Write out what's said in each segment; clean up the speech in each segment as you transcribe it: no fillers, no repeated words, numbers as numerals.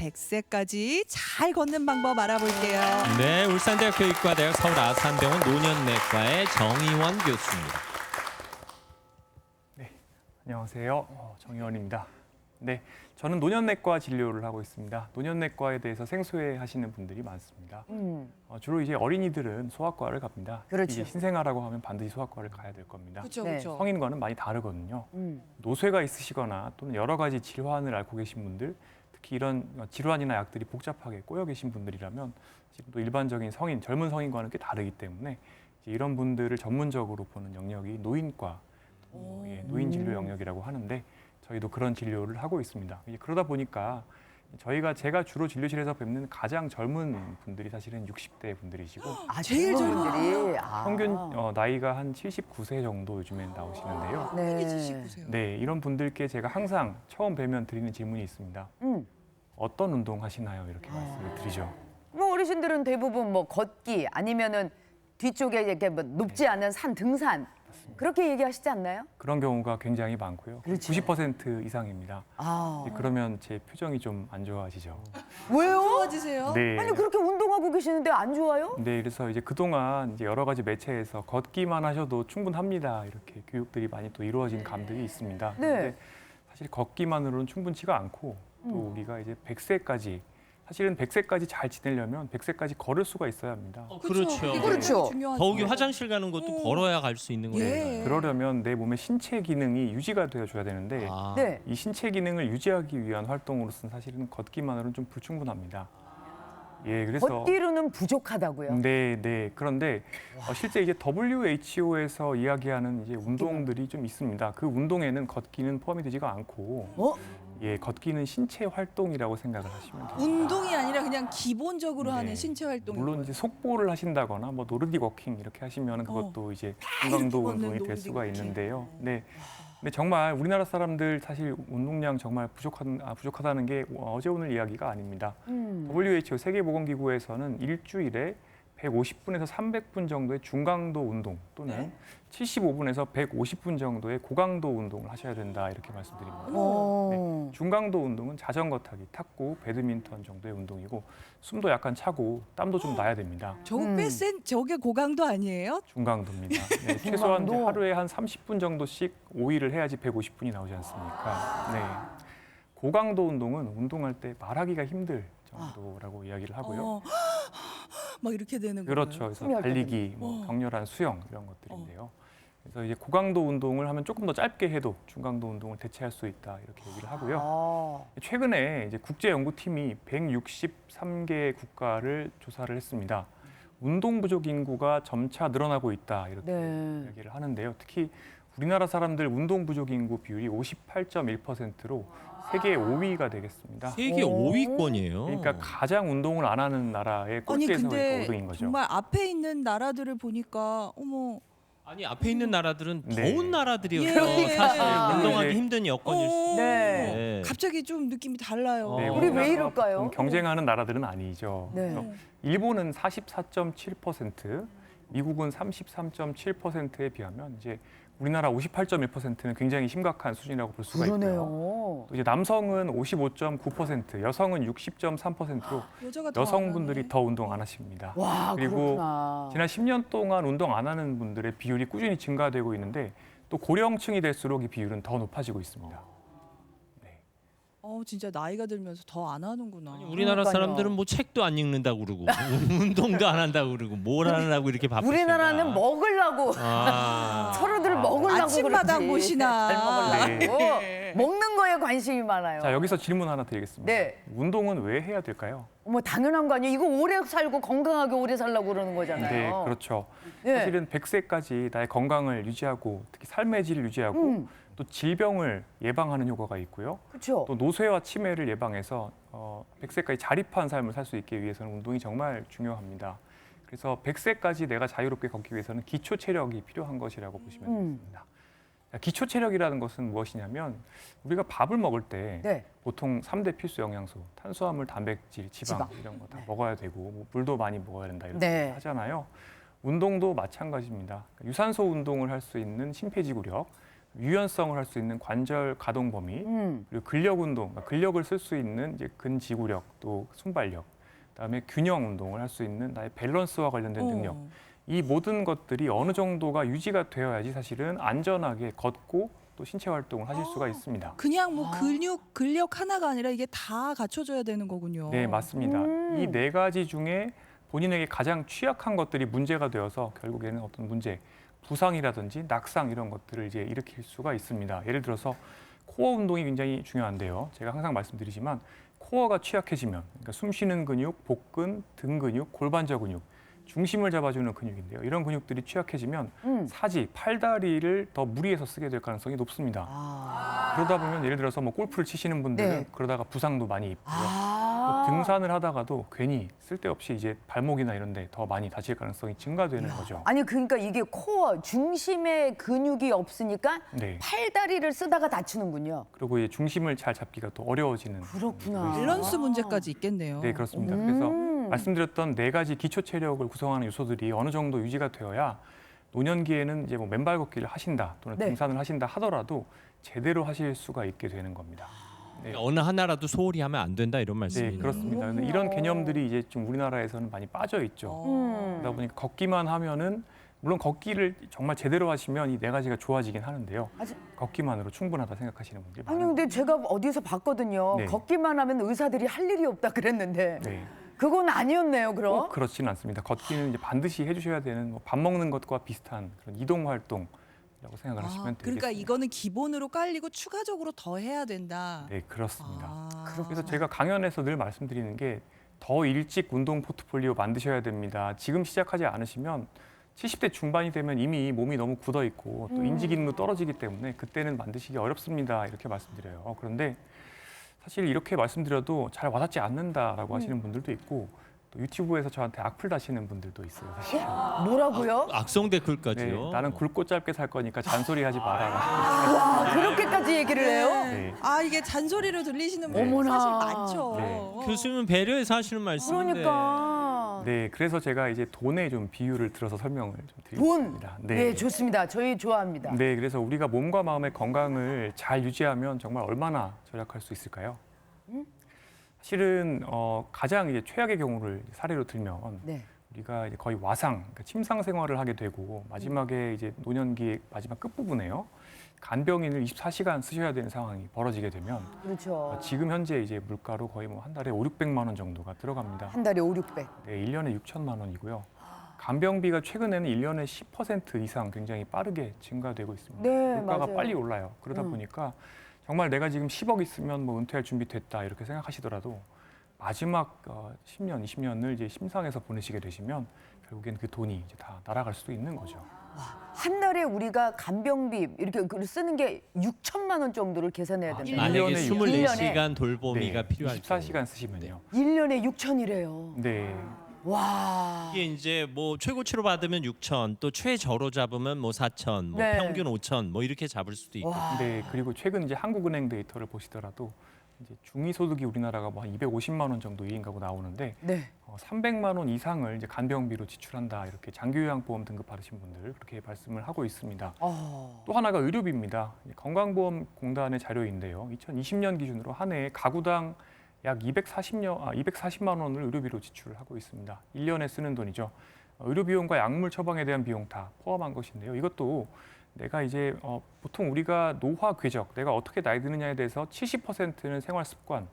100세까지 잘 걷는 방법 알아볼게요. 네, 울산대학교 의과대학 서울아산병원 노년내과의 정의원 교수입니다. 네, 안녕하세요. 정의원입니다. 네, 저는 노년내과 진료를 하고 있습니다. 노년내과에 대해서 생소해 하시는 분들이 많습니다. 주로 이제 어린이들은 소아과를 갑니다. 그렇죠. 이제 신생아라고 하면 반드시 소아과를 가야 될 겁니다. 그렇죠, 네. 그렇죠. 성인과는 많이 다르거든요. 노쇠가 있으시거나 또는 여러 가지 질환을 앓고 계신 분들, 특히 이런 질환이나 약들이 복잡하게 꼬여 계신 분들이라면 지금도 일반적인 성인, 젊은 성인과는 꽤 다르기 때문에 이제 이런 분들을 전문적으로 보는 영역이 노인과, 노인 진료 영역이라고 하는데 저희도 그런 진료를 하고 있습니다. 그러다 보니까 제가 주로 진료실에서 뵙는 가장 젊은 분들이 사실은 60대 분들이시고 제일 젊은 젊은 분들이 평균 나이가 한 79세 정도 요즘엔 나오시는데요. 이게 네. 79세요. 네, 이런 분들께 제가 항상 처음 뵈면 드리는 질문이 있습니다. 어떤 운동 하시나요? 이렇게 말씀을 드리죠. 뭐 어르신들은 대부분 뭐 걷기 아니면은 뒤쪽에 이렇게 뭐 높지 않은 산 등산 그렇게 얘기하시지 않나요? 그런 경우가 굉장히 많고요. 그렇죠. 90% 이상입니다. 아, 그러면 제 표정이 좀 안 좋아지죠. 왜요? 좋아지세요? 네. 아니 그렇게 운동하고 계시는데 안 좋아요? 네, 그래서 이제 그동안 이제 여러 가지 매체에서 걷기만 하셔도 충분합니다. 이렇게 교육들이 많이 또 이루어진 감들이 있습니다. 네. 근데 사실 걷기만으로는 충분치가 않고 또 우리가 이제 100세까지 사실은 100세까지 잘 지내려면 100세까지 걸을 수가 있어야 합니다. 그렇죠. 이게 그렇죠. 중요하죠. 더욱이 화장실 가는 것도 걸어야 갈 수 있는 예. 거예요. 그러려면 내 몸의 신체 기능이 유지가 되어줘야 되는데 아, 네. 이 신체 기능을 유지하기 위한 활동으로서는 사실은 걷기만으로는 좀 불충분합니다. 예, 그래서 걷기로는 부족하다고요. 네, 네. 그런데 실제 이제 WHO에서 이야기하는 이제 운동들이 좀 있습니다. 그 운동에는 걷기는 포함이 되지가 않고, 예, 걷기는 신체 활동이라고 생각을 하시면 됩니다. 운동이 아니라 그냥 기본적으로 네. 하는 신체 활동. 물론 이제 속보를 하신다거나 뭐 노르딕 워킹 이렇게 하시면 그것도 이제 중강도 이렇게 운동이 걷는 될 수가 노르딕 워킹. 있는데요. 네. 근데 정말 우리나라 사람들 사실 운동량 정말 부족하다는 게 어제 오늘 이야기가 아닙니다. WHO 세계보건기구에서는 일주일에 150분에서 300분 정도의 중강도 운동 또는 75분에서 150분 정도의 고강도 운동을 하셔야 된다 이렇게 말씀드립니다. 네. 중강도 운동은 자전거 타기, 탁구, 배드민턴 정도의 운동이고 숨도 약간 차고 땀도 좀 나야 됩니다. 저거 꽤 센, 저게 고강도 아니에요? 중강도입니다. 네, 최소한 이제 하루에 한 30분 정도씩 5일을 해야지 150분이 나오지 않습니까? 네. 고강도 운동은 운동할 때 말하기가 힘들 정도라고 이야기를 하고요. 막 이렇게 되는 거예요. 그렇죠. 그래서 숨이 할 달리기, 뭐 격렬한 수영 이런 것들인데요. 그래서 이제 고강도 운동을 하면 조금 더 짧게 해도 중강도 운동을 대체할 수 있다 이렇게 얘기를 하고요. 최근에 이제 국제 연구팀이 163개 국가를 조사를 했습니다. 운동 부족 인구가 점차 늘어나고 있다 이렇게 네. 얘기를 하는데요. 특히 우리나라 사람들 운동 부족 인구 비율이 58.1%로 세계 5위가 되겠습니다. 세계 5위권이에요. 그러니까 가장 운동을 안 하는 나라의 아니 꼴찌에서 근데 5등인 거죠. 정말 앞에 있는 나라들을 보니까 어머 아니 앞에 있는 나라들은 네. 더운 나라들이어서 예. 사실 아. 운동하기 네. 힘든 여건일 수 있어요. 네. 네. 갑자기 좀 느낌이 달라요. 네, 우리 왜 우리나라가 이럴까요? 보통 경쟁하는 나라들은 아니죠. 네. 그래서 일본은 44.7%, 미국은 33.7%에 비하면 이제 우리나라 58.1%는 굉장히 심각한 수준이라고 볼 수가 있고요. 그러네요. 또 이제 남성은 55.9%, 여성은 60.3%로 여자가 더 여성분들이 안 하네. 더 운동 안 하십니다. 와, 그리고 그렇구나. 지난 10년 동안 운동 안 하는 분들의 비율이 꾸준히 증가되고 있는데 또 고령층이 될수록 이 비율은 더 높아지고 있습니다. 진짜 나이가 들면서 더 안 하는구나. 우리나라 그러니까요. 사람들은 뭐 책도 안 읽는다고 그러고 운동도 안 한다고 그러고 뭘 하느라고 이렇게 바쁘신가. 우리나라는 먹으려고 아. 서로들 먹으려고 아침마당 그러지. 보시나. 잘 먹으려고. 네. 먹는 거에 관심이 많아요. 자, 여기서 질문 하나 드리겠습니다. 네. 운동은 왜 해야 될까요? 뭐 당연한 거 아니에요? 이거 오래 살고 건강하게 오래 살려고 그러는 네, 거잖아요. 그렇죠. 네. 사실은 100세까지 나의 건강을 유지하고 특히 삶의 질을 유지하고 또 질병을 예방하는 효과가 있고요. 그렇죠. 또 노쇠와 치매를 예방해서 100세까지 자립한 삶을 살 수 있기 위해서는 운동이 정말 중요합니다. 그래서 100세까지 내가 자유롭게 걷기 위해서는 기초 체력이 필요한 것이라고 보시면 되겠습니다. 자, 기초 체력이라는 것은 무엇이냐면 우리가 밥을 먹을 때 네. 보통 3대 필수 영양소, 탄수화물, 단백질, 지방 이런 거 다 먹어야 되고 뭐 물도 많이 먹어야 된다 이렇게 네. 하잖아요. 운동도 마찬가지입니다. 그러니까 유산소 운동을 할 수 있는 심폐지구력, 유연성을 할 수 있는 관절 가동 범위, 그리고 근력 운동, 그러니까 근력을 쓸 수 있는 이제 근지구력, 또 순발력, 그다음에 균형 운동을 할 수 있는 나의 밸런스와 관련된 능력. 이 모든 것들이 어느 정도가 유지가 되어야지 사실은 안전하게 걷고 또 신체 활동을 하실 수가 있습니다. 그냥 뭐 근력 하나가 아니라 이게 다 갖춰져야 되는 거군요. 네, 맞습니다. 이 네 가지 중에 본인에게 가장 취약한 것들이 문제가 되어서 결국에는 어떤 문제, 부상이라든지 낙상 이런 것들을 이제 일으킬 수가 있습니다. 예를 들어서 코어 운동이 굉장히 중요한데요. 제가 항상 말씀드리지만 코어가 취약해지면, 그러니까 숨 쉬는 근육, 복근, 등 근육, 골반저 근육, 중심을 잡아주는 근육인데요. 이런 근육들이 취약해지면 사지, 팔다리를 더 무리해서 쓰게 될 가능성이 높습니다. 그러다 보면 예를 들어서 뭐 골프를 치시는 분들은 네. 그러다가 부상도 많이 입고요. 또 등산을 하다가도 괜히 쓸데없이 이제 발목이나 이런 데 더 많이 다칠 가능성이 증가되는 거죠. 아니 그러니까 이게 코어 중심에 근육이 없으니까 네. 팔다리를 쓰다가 다치는군요. 그리고 이 중심을 잘 잡기가 또 어려워지는. 그렇구나. 밸런스 문제까지 있겠네요. 네, 그렇습니다. 그래서 말씀드렸던 네 가지 기초 체력을 구성하는 요소들이 어느 정도 유지가 되어야 노년기에는 이제 뭐 맨발 걷기를 하신다 또는 네. 등산을 하신다 하더라도 제대로 하실 수가 있게 되는 겁니다. 네. 어느 하나라도 소홀히 하면 안 된다 이런 네, 말씀이네요. 그렇습니다. 근데 이런 개념들이 이제 좀 우리나라에서는 많이 빠져 있죠. 어. 그러다 보니까 걷기만 하면은 물론 걷기를 정말 제대로 하시면 이 네 가지가 좋아지긴 하는데요. 아직- 걷기만으로 충분하다 생각하시는 분들이 아니 많아요. 근데 제가 어디서 봤거든요. 네. 걷기만 하면 의사들이 할 일이 없다 그랬는데 네. 그건 아니었네요. 그럼. 꼭 그렇지는 않습니다. 걷기는 이제 반드시 해주셔야 되는 뭐 밥 먹는 것과 비슷한 그런 이동 활동이라고 생각을 하시면 되겠습니다. 그러니까 이거는 기본으로 깔리고 추가적으로 더 해야 된다. 네, 그렇습니다. 아. 그래서 제가 강연에서 늘 말씀드리는 게 더 일찍 운동 포트폴리오 만드셔야 됩니다. 지금 시작하지 않으시면 70대 중반이 되면 이미 몸이 너무 굳어 있고 또 인지 기능도 떨어지기 때문에 그때는 만드시기 어렵습니다. 이렇게 말씀드려요. 그런데 사실 이렇게 말씀드려도 잘 와닿지 않는다라고 하시는 분들도 있고 또 유튜브에서 저한테 악플 다시는 분들도 있어요. 사실. 뭐라고요? 악성 네, 댓글까지요. 나는 굵고 짧게 살 거니까 잔소리하지 마라. 와 그렇게까지 얘기를 해요? 네. 아 이게 잔소리로 들리시는 네. 분들 사실 어머나. 많죠. 네. 교수님은 배려해서 하시는 말씀인데. 그러니까. 네, 그래서 제가 이제 돈에 좀 비유를 들어서 설명을 좀 돈. 드리겠습니다. 네. 좋습니다. 저희 좋아합니다. 네, 그래서 우리가 몸과 마음의 건강을 잘 유지하면 정말 얼마나 절약할 수 있을까요? 사실은 가장 이제 최악의 경우를 사례로 들면 네. 우리가 이제 거의 와상, 그러니까 침상 생활을 하게 되고 마지막에 이제 노년기 마지막 끝 부분에요. 간병인을 24시간 쓰셔야 되는 상황이 벌어지게 되면 그렇죠. 지금 현재 이제 물가로 거의 뭐 한 달에 5,600만 원 정도가 들어갑니다. 한 달에 5, 600. 네, 1년에 6천만 원이고요. 간병비가 최근에는 1년에 10% 이상 굉장히 빠르게 증가되고 있습니다. 네, 물가가 맞아요. 빨리 올라요. 그러다 보니까 정말 내가 지금 10억 있으면 뭐 은퇴할 준비 됐다 이렇게 생각하시더라도 마지막 10년, 20년을 이제 심상에서 보내시게 되시면 결국엔 그 돈이 이제 다 날아갈 수도 있는 거죠. 한 달에 우리가 간병비 이렇게 쓰는 게 6천만 원 정도를 계산해야 된다. 아, 만약에 1년에 24시간 돌보미가 네, 필요할 경우. 24시간 쓰시면요. 1년에 6천이래요. 네. 와. 이게 이제 뭐 최고치로 받으면 6천, 또 최저로 잡으면 뭐 4천, 뭐 네. 평균 5천, 뭐 이렇게 잡을 수도 있고. 와. 네, 그리고 최근 이제 한국은행 데이터를 보시더라도 이제 중위소득이 우리나라가 뭐 한 250만 원 정도 1인 가구 나오는데 네. 300만 원 이상을 이제 간병비로 지출한다 이렇게 장기요양보험 등급 받으신 분들 그렇게 말씀을 하고 있습니다. 또 하나가 의료비입니다. 건강보험공단의 자료인데요. 2020년 기준으로 한 해에 가구당 약 240만 원을 의료비로 지출을 하고 있습니다. 1년에 쓰는 돈이죠. 의료비용과 약물 처방에 대한 비용 다 포함한 것인데요. 이것도 내가 이제 보통 우리가 노화 궤적, 내가 어떻게 나이 드느냐에 대해서 70%는 생활 습관,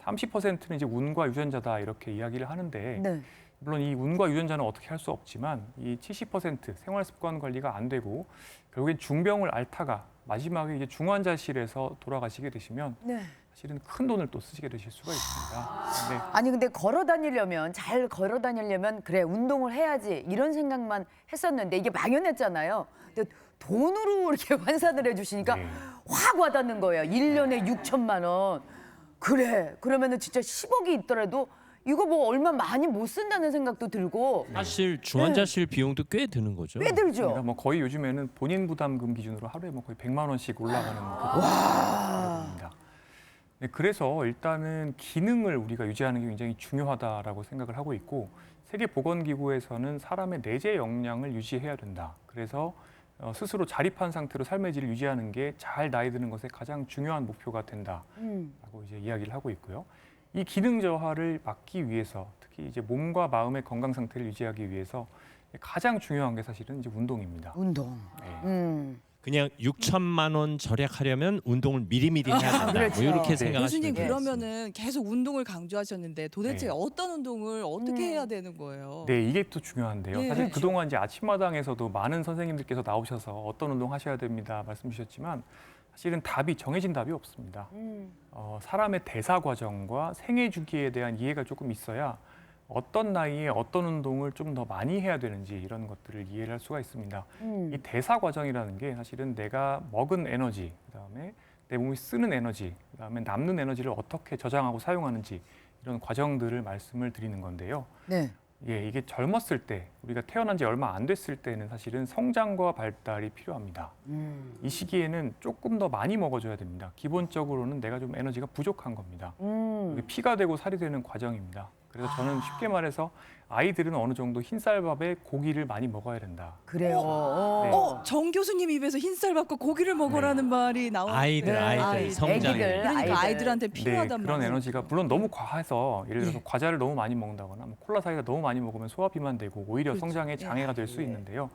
30%는 이제 운과 유전자다 이렇게 이야기를 하는데 네. 물론 이 운과 유전자는 어떻게 할 수 없지만 이 70% 생활 습관 관리가 안 되고 결국엔 중병을 앓다가 마지막에 이제 중환자실에서 돌아가시게 되시면 네. 사실은 큰 돈을 또 쓰시게 되실 수가 있습니다. 네. 아니 근데 잘 걸어 다니려면 그래 운동을 해야지 이런 생각만 했었는데 이게 막연했잖아요. 근데 돈으로 이렇게 환산을 해주시니까 네. 확 와닿는 거예요. 1년에 6천만 원. 그래. 그러면은 진짜 10억이 있더라도 이거 뭐 얼마 많이 못 쓴다는 생각도 들고 사실 중환자실 비용도 꽤 드는 거죠. 꽤 들죠. 그러니까 뭐 거의 요즘에는 본인 부담금 기준으로 하루에 뭐 거의 100만 원씩 올라가는 그입니다. 네, 그래서 일단은 기능을 우리가 유지하는 게 굉장히 중요하다라고 생각을 하고 있고 세계보건기구에서는 사람의 내재 역량을 유지해야 된다. 그래서 스스로 자립한 상태로 삶의 질을 유지하는 게 잘 나이 드는 것에 가장 중요한 목표가 된다라고 이제 이야기를 하고 있고요. 이 기능 저하를 막기 위해서 특히 이제 몸과 마음의 건강 상태를 유지하기 위해서 가장 중요한 게 사실은 이제 운동입니다. 운동. 네. 그냥 6천만 원 절약하려면 운동을 미리미리 해야 된다. 그렇죠. 뭐 이렇게 네. 생각하시면 교수님 돼요. 그러면은 계속 운동을 강조하셨는데 도대체 네. 어떤 운동을 어떻게 해야 되는 거예요? 네, 이게 또 중요한데요. 네. 사실 그렇죠. 그동안 이제 아침마당에서도 많은 선생님들께서 나오셔서 어떤 운동 하셔야 됩니다 말씀 주셨지만 사실은 답이 정해진 답이 없습니다. 사람의 대사 과정과 생애 주기에 대한 이해가 조금 있어야 어떤 나이에 어떤 운동을 좀 더 많이 해야 되는지 이런 것들을 이해를 할 수가 있습니다. 이 대사 과정이라는 게 사실은 내가 먹은 에너지, 그다음에 내 몸이 쓰는 에너지, 그다음에 남는 에너지를 어떻게 저장하고 사용하는지 이런 과정들을 말씀을 드리는 건데요. 네. 예, 이게 젊었을 때 우리가 태어난 지 얼마 안 됐을 때는 사실은 성장과 발달이 필요합니다. 이 시기에는 조금 더 많이 먹어줘야 됩니다. 기본적으로는 내가 좀 에너지가 부족한 겁니다. 이게 피가 되고 살이 되는 과정입니다. 그래서 저는 쉽게 말해서 아이들은 어느 정도 흰쌀밥에 고기를 많이 먹어야 된다. 그래요. 네. 정 교수님 입에서 흰쌀밥과 고기를 먹으라는 말이 나오는데 아이들 성장. 애기들. 그러니까 아이들. 아이들한테 네, 필요하단 그런 말이에요. 에너지가 물론 너무 과해서 예를 들어서 과자를 너무 많이 먹는다거나 뭐 콜라 사이다 너무 많이 먹으면 소화 비만되고 오히려 그렇죠. 성장에 장애가 될 수 예. 있는데요.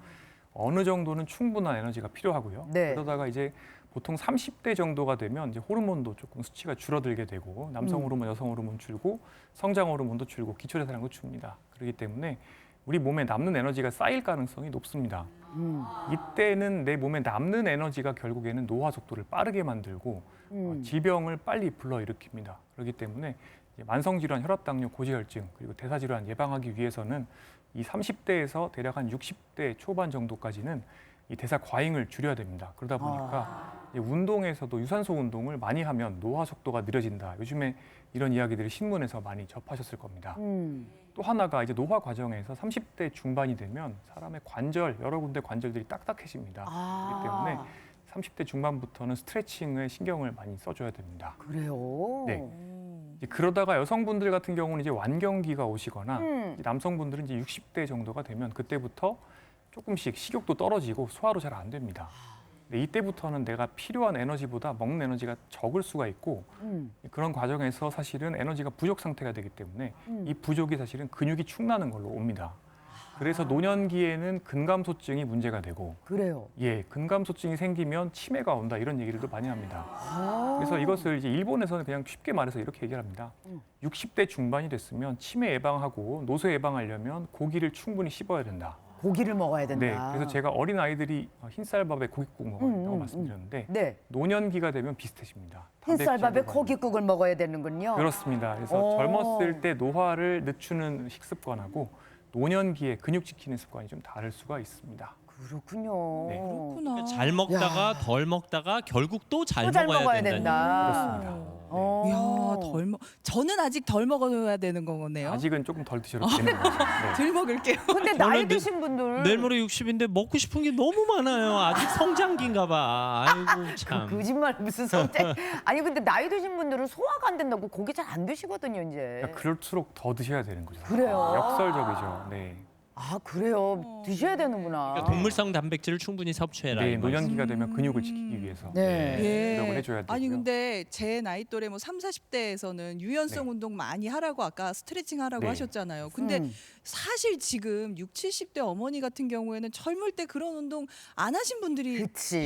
어느 정도는 충분한 에너지가 필요하고요. 네. 그러다가 이제 보통 30대 정도가 되면 이제 호르몬도 조금 수치가 줄어들게 되고 남성 호르몬, 여성 호르몬 줄고 성장 호르몬도 줄고 기초대사량도 줍니다. 그렇기 때문에 우리 몸에 남는 에너지가 쌓일 가능성이 높습니다. 이때는 내 몸에 남는 에너지가 결국에는 노화 속도를 빠르게 만들고 질병을 빨리 불러일으킵니다. 그렇기 때문에 이제 만성질환, 혈압당뇨, 고지혈증 그리고 대사질환 예방하기 위해서는 이 30대에서 대략 한 60대 초반 정도까지는 이 대사 과잉을 줄여야 됩니다. 그러다 보니까 이제 운동에서도 유산소 운동을 많이 하면 노화 속도가 느려진다. 요즘에 이런 이야기들을 신문에서 많이 접하셨을 겁니다. 또 하나가 이제 노화 과정에서 30대 중반이 되면 사람의 관절, 여러 군데 관절들이 딱딱해집니다. 그렇기 때문에 30대 중반부터는 스트레칭에 신경을 많이 써줘야 됩니다. 그래요. 네. 이제 그러다가 여성분들 같은 경우는 이제 완경기가 오시거나 이제 남성분들은 이제 60대 정도가 되면 그때부터 조금씩 식욕도 떨어지고 소화도 잘 안 됩니다. 근데 이때부터는 내가 필요한 에너지보다 먹는 에너지가 적을 수가 있고 그런 과정에서 사실은 에너지가 부족 상태가 되기 때문에 이 부족이 사실은 근육이 축나는 걸로 옵니다. 그래서 노년기에는 근감소증이 문제가 되고 그래요. 예, 근감소증이 생기면 치매가 온다 이런 얘기들도 많이 합니다. 그래서 이것을 이제 일본에서는 그냥 쉽게 말해서 이렇게 얘기를 합니다. 60대 중반이 됐으면 치매 예방하고 노쇠 예방하려면 고기를 충분히 씹어야 된다. 고기를 먹어야 된다. 네, 그래서 제가 어린 아이들이 흰쌀밥에 고깃국 먹어야 된다고 말씀드렸는데 네. 노년기가 되면 비슷해집니다. 흰쌀밥에 단백질도 많이 고깃국을 먹어야 되는군요. 그렇습니다. 그래서 오. 젊었을 때 노화를 늦추는 식습관하고 노년기에 근육 지키는 습관이 좀 다를 수가 있습니다. 그렇군요. 네. 그렇구나. 잘 먹다가 덜 먹다가 결국 또 잘 또 잘 먹어야 먹어야 된다는 된다. 그렇습니다. 어. 이야, 저는 아직 덜 먹어야 되는 거네요. 아직은 조금 덜 드셔도 되는 거죠. 네. 덜 먹을게요. 근데 나이 저는 드신 분들 내일 모레 60인데 먹고 싶은 게 너무 많아요. 아직 성장기인가 봐. 아이고 참. 거짓말 무슨 성장? 아니 근데 나이 드신 분들은 소화가 안 된다고 고기 잘 안 드시거든요 이제. 그러니까 그럴수록 더 드셔야 되는 거죠. 그래요? 역설적이죠. 네. 아 그래요. 드셔야 되는구나. 그러니까 동물성 단백질을 충분히 섭취해라. 네, 이 말씀. 노년기가 되면 근육을 지키기 위해서 네. 노력을 해줘야 되고요. 아니 근데 제 나이 또래 뭐 3, 40대에서는 유연성 네. 운동 많이 하라고 아까 스트레칭 하라고 네. 하셨잖아요. 근데 사실 지금 60, 70대 어머니 같은 경우에는 젊을 때 그런 운동 안 하신 분들이 그치.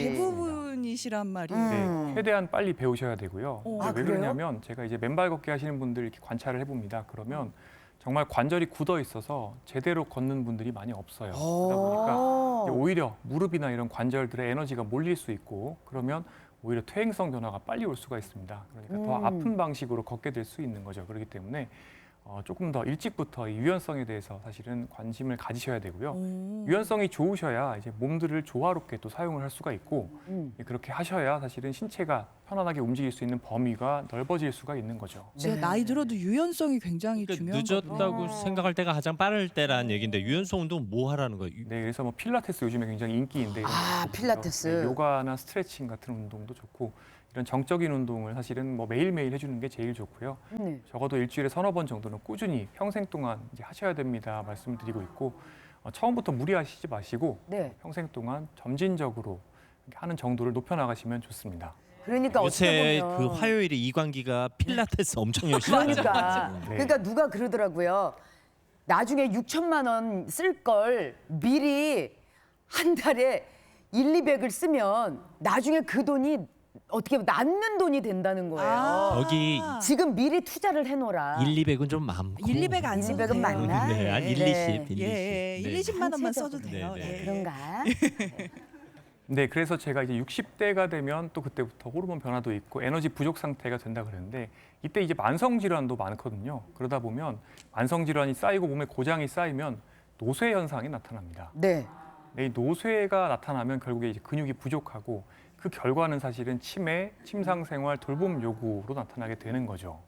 대부분이시란 말이에요. 네, 최대한 빨리 배우셔야 되고요. 어. 왜 아, 그래요? 그러냐면 제가 이제 맨발 걷기 하시는 분들 이렇게 관찰을 해봅니다. 그러면 정말 관절이 굳어 있어서 제대로 걷는 분들이 많이 없어요. 그러다 보니까 이제 오히려 무릎이나 이런 관절들의 에너지가 몰릴 수 있고 그러면 오히려 퇴행성 변화가 빨리 올 수가 있습니다. 그러니까 더 아픈 방식으로 걷게 될 수 있는 거죠. 그렇기 때문에 조금 더 일찍부터 이 유연성에 대해서 사실은 관심을 가지셔야 되고요. 유연성이 좋으셔야 이제 몸들을 조화롭게 또 사용을 할 수가 있고 그렇게 하셔야 사실은 신체가 편안하게 움직일 수 있는 범위가 넓어질 수가 있는 거죠. 진짜 네. 나이 들어도 유연성이 굉장히 그러니까 중요한 늦었다고 거군요. 생각할 때가 가장 빠를 때라는 얘기인데 유연성 운동 뭐 하라는 거예요? 네, 그래서 뭐 필라테스 요즘에 굉장히 인기인데 이런 아, 것도 필라테스. 좋고요. 네, 요가나 스트레칭 같은 운동도 좋고 이런 정적인 운동을 사실은 뭐 매일매일 해주는 게 제일 좋고요. 적어도 일주일에 서너 번 정도는 꾸준히 평생 동안 이제 하셔야 됩니다 말씀을 드리고 있고 처음부터 무리하시지 마시고 네. 평생 동안 점진적으로 이렇게 하는 정도를 높여 나가시면 좋습니다. 그러니까 요새 어떻게 보면 그 화요일에 이광기가 필라테스 엄청 열심히 그러니까 하잖아요. 네. 그러니까 누가 그러더라고요. 나중에 6천만 원 쓸 걸 미리 한 달에 1,200을 쓰면 나중에 그 돈이 어떻게 보면 남는 돈이 된다는 거예요. 여기 지금 미리 투자를 해놓으라. 1, 200은 좀 많고. 1, 200 안 써도 1,200은 돼요. 맞나? 네, 한 1, 네. 20, 1, 20. 예, 1, 20만 원만 써도 한체적으로. 돼요. 네, 네. 예. 그런가? 네, 그래서 제가 이제 60대가 되면 또 그때부터 호르몬 변화도 있고 에너지 부족 상태가 된다 그랬는데 이때 이제 만성 질환도 많거든요. 그러다 보면 만성 질환이 쌓이고 몸에 고장이 쌓이면 노쇠 현상이 나타납니다. 네. 네, 이 노쇠가 나타나면 결국에 이제 근육이 부족하고 그 결과는 사실은 치매, 침상 생활, 돌봄 요구로 나타나게 되는 거죠.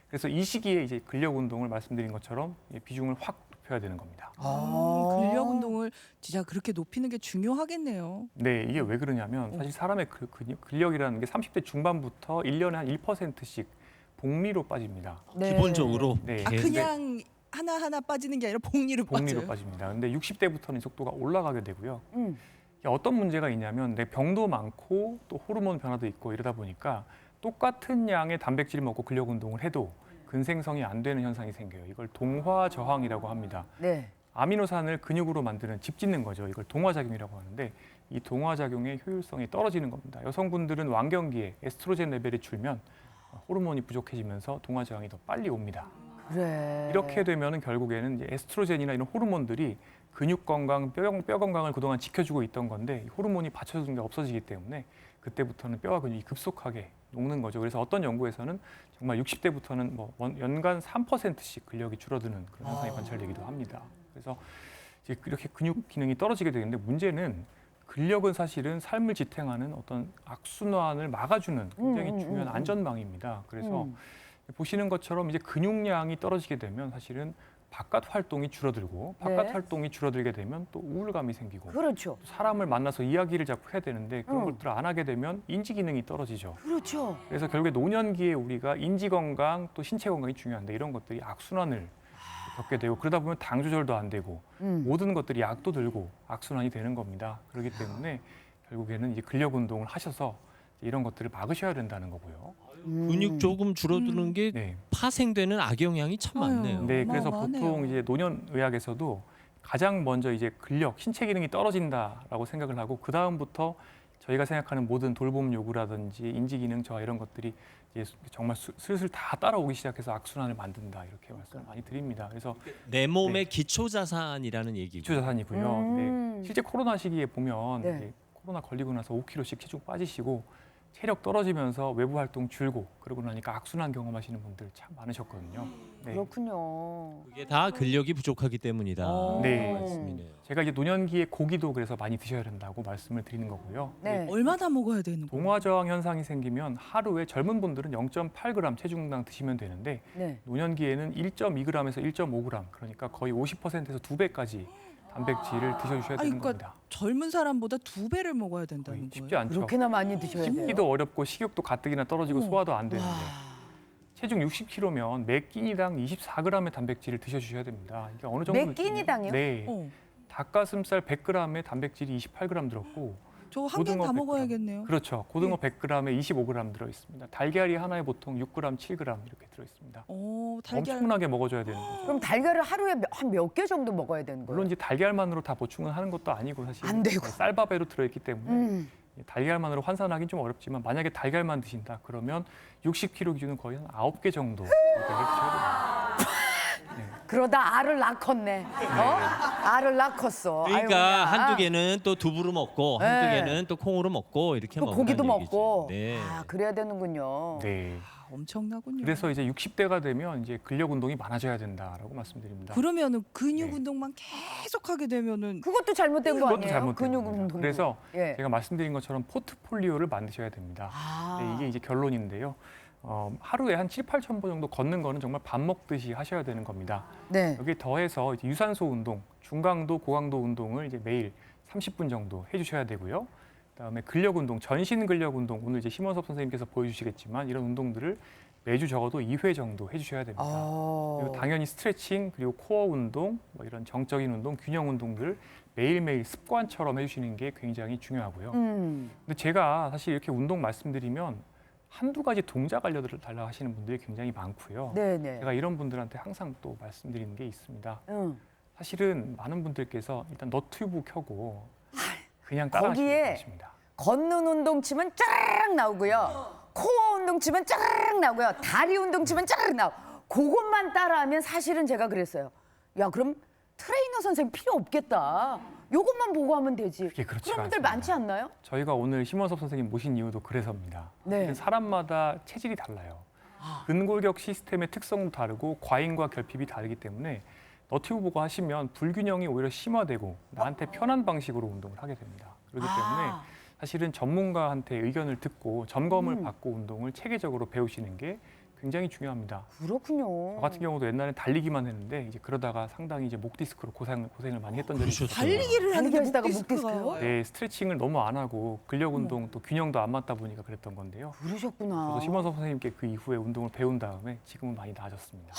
그래서 이 시기에 이제 근력 운동을 말씀드린 것처럼 비중을 확 높여야 되는 겁니다. 근력 운동을 진짜 그렇게 높이는 게 중요하겠네요. 네, 이게 왜 그러냐면 사실 사람의 근력이라는 게 30대 중반부터 1년에 한 1%씩 복리로 빠집니다. 네. 기본적으로. 네. 아, 네. 그냥 하나하나 빠지는 게 아니라 복리로 복리로 빠져요. 빠집니다. 근데 60대부터는 이 속도가 올라가게 되고요. 음. 이게 어떤 문제가 있냐면 내 병도 많고 또 호르몬 변화도 있고 이러다 보니까 똑같은 양의 단백질을 먹고 근력 운동을 해도 근생성이 안 되는 현상이 생겨요. 이걸 동화 저항이라고 합니다. 네. 아미노산을 근육으로 만드는 집 짓는 거죠. 이걸 동화작용이라고 하는데 이 동화작용의 효율성이 떨어지는 겁니다. 여성분들은 완경기에 에스트로겐 레벨이 줄면 호르몬이 부족해지면서 동화저항이 더 빨리 옵니다. 그래. 이렇게 되면 결국에는 이제 에스트로겐이나 이런 호르몬들이 근육 건강, 뼈 건강을 그동안 지켜주고 있던 건데 이 호르몬이 받쳐주는 게 없어지기 때문에 그때부터는 뼈와 근육이 급속하게 녹는 거죠. 그래서 어떤 연구에서는 정말 60대부터는 뭐 연간 3%씩 근력이 줄어드는 그런 현상이 관찰되기도 합니다. 그래서 이제 이렇게 근육 기능이 떨어지게 되는데 문제는 근력은 사실은 삶을 지탱하는 어떤 악순환을 막아주는 굉장히 중요한 안전망입니다. 그래서 보시는 것처럼 이제 근육량이 떨어지게 되면 사실은 바깥 활동이 줄어들고 바깥 네. 활동이 줄어들게 되면 또 우울감이 생기고 그렇죠. 사람을 만나서 이야기를 자꾸 해야 되는데 그런 응. 것들을 안 하게 되면 인지 기능이 떨어지죠. 그렇죠. 그래서 결국에 노년기에 우리가 인지 건강 또 신체 건강이 중요한데 이런 것들이 악순환을 겪게 되고 그러다 보면 당 조절도 안 되고 모든 것들이 약도 들고 악순환이 되는 겁니다. 그렇기 때문에 결국에는 이제 근력 운동을 하셔서 이런 것들을 막으셔야 된다는 거고요. 근육 조금 줄어드는 게 네. 파생되는 악영향이 참 아유. 많네요. 네, 그래서 어마어마하네요. 보통 이제 노년 의학에서도 가장 먼저 이제 근력, 신체 기능이 떨어진다라고 생각을 하고 그 다음부터 저희가 생각하는 모든 돌봄 요구라든지 인지 기능 저하 이런 것들이 이제 정말 슬슬 다 따라오기 시작해서 악순환을 만든다 이렇게 말씀 많이 드립니다. 그래서 내 몸의 네. 기초 자산이라는 얘기고. 기초 자산이고요. 네, 실제 코로나 시기에 보면 네. 이제 코로나 걸리고 나서 5kg씩 체중 빠지시고 체력 떨어지면서 외부 활동 줄고 그러고 나니까 악순환 경험하시는 분들 참 많으셨거든요. 네. 그렇군요. 그게 다 근력이 부족하기 때문이다. 네. 말씀이네요. 제가 이제 노년기에 고기도 그래서 많이 드셔야 된다고 말씀을 드리는 거고요. 네. 얼마나 먹어야 되는 거예요? 동화 저항 현상이 생기면 하루에 젊은 분들은 0.8g 체중당 드시면 되는데 네. 노년기에는 1.2g에서 1.5g 그러니까 거의 50%에서 2배까지 단백질을 드셔주셔야 아니, 되는 그러니까 겁니다. 젊은 사람보다 2배를 먹어야 된다는 거의 거예요. 쉽지 않죠. 그렇게나 많이 드셔야 돼요. 씹기도 어렵고 식욕도 가뜩이나 떨어지고 소화도 안 되는데 체중 60kg면 매 끼니당 24g의 단백질을 드셔주셔야 됩니다. 이게 어느 정도 매 끼니당이요? 네. 어, 닭가슴살 100g에 단백질이 28g 들었고 저 한 개 다 고등어 먹어야겠네요. 그렇죠. 고등어 100g에 25g 들어 있습니다. 달걀이 하나에 보통 6g, 7g 이렇게 들어 있습니다. 달걀. 엄청나게 먹어줘야 되는 거죠. 그럼 달걀을 하루에 한 몇 개 정도 먹어야 되는 거예요? 물론 이제 달걀만으로 다 보충을 하는 것도 아니고 사실 안 되고. 쌀밥에도 들어있기 때문에 음. 달걀만으로 환산하기는 좀 어렵지만 만약에 달걀만 드신다 그러면 60kg 기준은 거의 한 9개 정도 드셔야 됩니다. 그러다 알을 낳겠네. 알을 낳겠어. 그러니까 아유, 한두 개는 또 두부로 먹고 네. 한두 개는 또 콩으로 먹고 이렇게 또 먹는 고기도 먹고. 네. 아, 그래야 되는군요. 네. 엄청나군요. 그래서 이제 60대가 되면 이제 근력 운동이 많아져야 된다라고 말씀드립니다. 그러면은 근육 네. 운동만 계속 하게 되면은 그것도 잘못된 거 그것도 아니에요? 잘못된 근육 겁니다. 운동. 그래서 예. 제가 말씀드린 것처럼 포트폴리오를 만드셔야 됩니다. 아. 네, 이게 이제 결론인데요. 하루에 한 7, 8천 번 정도 걷는 거는 정말 밥 먹듯이 하셔야 되는 겁니다. 네. 여기에 더해서 이제 유산소 운동, 중강도, 고강도 운동을 이제 매일 30분 정도 해주셔야 되고요. 그다음에 근력 운동, 전신 근력 운동, 오늘 이제 심원섭 선생님께서 보여주시겠지만 이런 운동들을 매주 적어도 2회 정도 해주셔야 됩니다. 그리고 당연히 스트레칭 그리고 코어 운동, 뭐 이런 정적인 운동, 균형 운동들 매일매일 습관처럼 해주시는 게 굉장히 중요하고요. 근데 제가 사실 이렇게 운동 말씀드리면 한두 가지 동작 알려달라 하시는 분들이 굉장히 많고요. 네네. 제가 이런 분들한테 항상 또 말씀드리는 게 있습니다. 응. 사실은 많은 분들께서 일단 너튜브 켜고 그냥 따라하시는 거기에 것입니다. 걷는 운동 치면 짜르륵 나오고요. 코어 운동 치면 짜르륵 나오고요. 다리 운동 치면 짜르륵 나오고. 그것만 따라하면 사실은 제가 그랬어요. 야, 그럼 트레이너 선생님 필요 없겠다. 요것만 보고 하면 되지. 그게 그렇지가 그런 분들 않습니다. 많지 않나요? 저희가 오늘 심원섭 선생님 모신 이유도 그래서입니다. 네. 사람마다 체질이 달라요. 근골격 시스템의 특성도 다르고 과잉과 결핍이 다르기 때문에 너튜브 보고 하시면 불균형이 오히려 심화되고 나한테 편한 방식으로 운동을 하게 됩니다. 그렇기 때문에 사실은 전문가한테 의견을 듣고 점검을 받고 운동을 체계적으로 배우시는 게 굉장히 중요합니다. 그렇군요. 저 같은 경우도 옛날에 달리기만 했는데 이제 그러다가 상당히 이제 목 디스크로 고생을 많이 했던 적이 있어요. 달리기를 하는 게 달리기 하시다가 목 목 디스크요? 디스크가 네, 스트레칭을 너무 안 하고 근력 운동 또 균형도 안 맞다 보니까 그랬던 건데요. 그러셨구나. 그래서 심원섭 선생님께 그 이후에 운동을 배운 다음에 지금은 많이 나아졌습니다.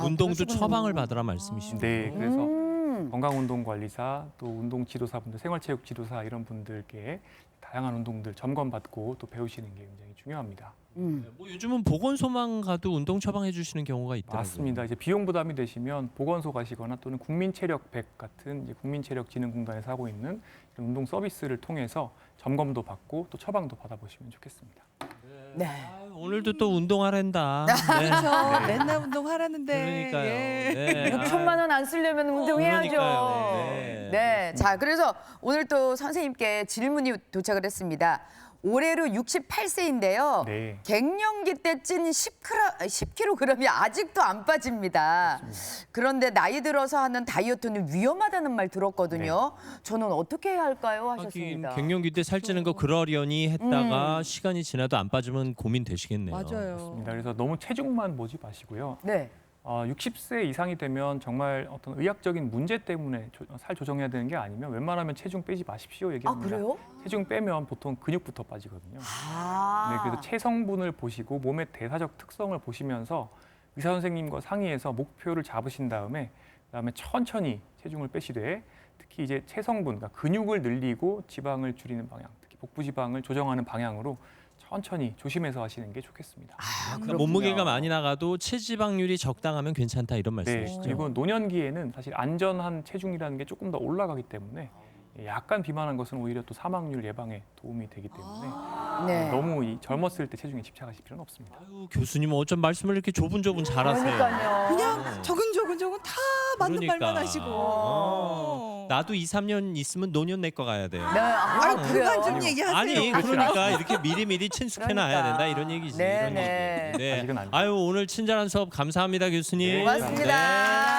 운동도 그러시군요. 처방을 받으라 말씀이시죠. 네, 그래서 음. 건강운동관리사 또 운동지도사분들, 생활체육지도사 이런 분들께 다양한 운동들 점검받고 또 배우시는 게 굉장히 중요합니다. 뭐 요즘은 보건소만 가도 운동 처방해 주시는 경우가 있더라고요. 맞습니다. 이제 비용 부담이 되시면 보건소 가시거나 또는 국민체력백 같은 이제 국민체력진흥공단에서 하고 있는 이런 운동 서비스를 통해서 점검도 받고 또 처방도 받아보시면 좋겠습니다. 네. 오늘도 또 운동하란다. 네. 그렇죠. 맨날 운동하라는데. 그러니까요. 예. 네. 6천만 원 안 쓰려면 운동해야죠. 그러니까요. 네. 네. 자, 그래서 오늘 또 선생님께 질문이 도착을 했습니다. 올해로 68세인데요. 네. 갱년기 때 찐 10kg이 아직도 안 빠집니다. 그런데 나이 들어서 하는 다이어트는 위험하다는 말 들었거든요. 저는 어떻게 해야 할까요? 하긴 하셨습니다. 갱년기 때 살찌는 거 그러려니 했다가 시간이 지나도 안 빠지면 고민 되시겠네요. 맞아요. 맞습니다. 그래서 너무 체중만 보지 마시고요. 네. 60세 이상이 되면 정말 어떤 의학적인 문제 때문에 살 조정해야 되는 게 아니면 웬만하면 체중 빼지 마십시오 아, 얘기합니다. 그래요? 체중 빼면 보통 근육부터 빠지거든요. 아. 네, 그래서 체성분을 보시고 몸의 대사적 특성을 보시면서 의사 선생님과 상의해서 목표를 잡으신 다음에 그다음에 천천히 체중을 빼시되 특히 이제 체성분, 그러니까 근육을 늘리고 지방을 줄이는 방향, 특히 복부 지방을 조정하는 방향으로 천천히 조심해서 하시는 게 좋겠습니다. 그러니까 몸무게가 많이 나가도 체지방률이 적당하면 괜찮다 이런 네, 말씀이시죠. 그리고 노년기에는 사실 안전한 체중이라는 게 조금 더 올라가기 때문에 약간 비만한 것은 오히려 또 사망률 예방에 도움이 되기 때문에 네. 너무 이 젊었을 때 체중에 집착하실 필요는 없습니다. 아유, 교수님 어쩜 말씀을 이렇게 조분조분 잘하세요. 그러니까요. 그냥 조근조근 다 맞는 그러니까. 말만 하시고. 나도 2, 3년 있으면 노년 내 거 가야 돼. 네. 아, 그래요? 그만 좀 얘기하세요. 아니 그러니까 이렇게 미리미리 친숙해놔야 그러니까. 된다 이런 얘기지. 네, 이런 네. 얘기. 네. 아직은 안 돼요. 아유 오늘 친절한 수업 감사합니다 교수님. 네, 고맙습니다. 네.